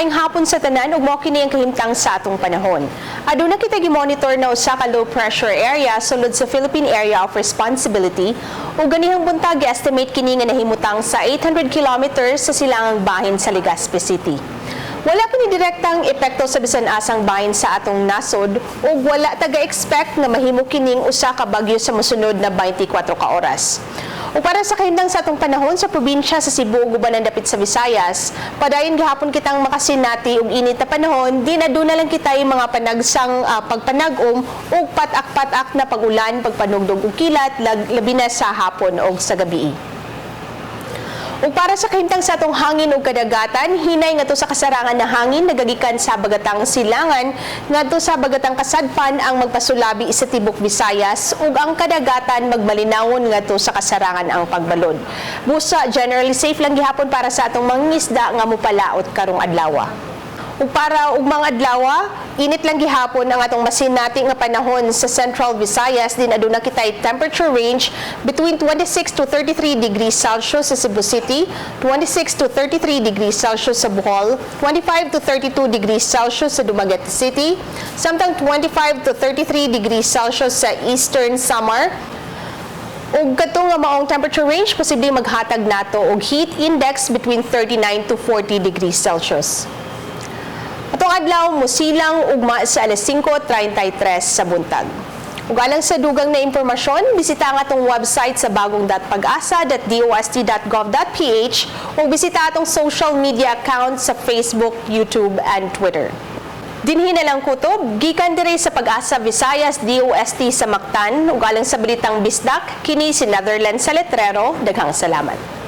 Maayong hapon sa tanan ug mao kini ang kahimtang sa atong panahon. Aduna kita gi-monitor na usa ka low pressure area sulod sa Philippine Area of Responsibility ug ganihang buntag gi-estimate kini nga nahimutang sa 800 kilometers sa silangang bahin sa Legazpi City. Wala kini direktang epekto sa bisan asang bahin sa atong nasod ug wala taga-expect nga mahimo kining usa ka bagyo sa mosunod na 24 ka oras. O para sa kahimtang sa atong panahon sa probinsya sa Cebu ug uban dapit sa Visayas, padayon gihapon kitang makasinati og init na panahon, di na duna lang kitay mga panagsang pagpanag-om ug patak-patak na pagulan, pagpanugdog og kilat labi na sa hapon ug sa gabi. Ug para sa kahimtang sa atong hangin ug kadagatan, hinay ngadto sa kasarangan na hangin nagagikan sa Bagatang Silangan ngadto sa Bagatang Kasadpan ang magpasulabi sa tibok Visayas ug ang kadagatan magmalinawon ngadto sa kasarangan ang pagbalod. Busa generally safe lang gihapon para sa atong mangingisda nga mopalaot karong adlaw. Ug para ug mga adlaw, init lang gihapon ang atong masinati nga panahon sa Central Visayas din aduna kitay temperature range between 26 to 33 degrees Celsius sa Cebu City, 26 to 33 degrees Celsius sa Bohol, 25 to 32 degrees Celsius sa Dumaguete City, samtang 25 to 33 degrees Celsius sa Eastern Samar. Ug kadto nga maong temperature range posible maghatag nato og heat index between 39 to 40 degrees Celsius. Atong adlaw musilang ugma sa alas 5:33 sa buntag. Ug alang sa dugang na impormasyon, bisita ang atong website sa bagong.pagasa.dost.gov.ph ug bisita atong social media accounts sa Facebook, YouTube, and Twitter. Dinhi na lang kutob, gikan dire sa Pag-asa Visayas DOST sa Mactan ug alang sa balitang bisdak, kini si Netherlands sa Letrero. Daghang salamat.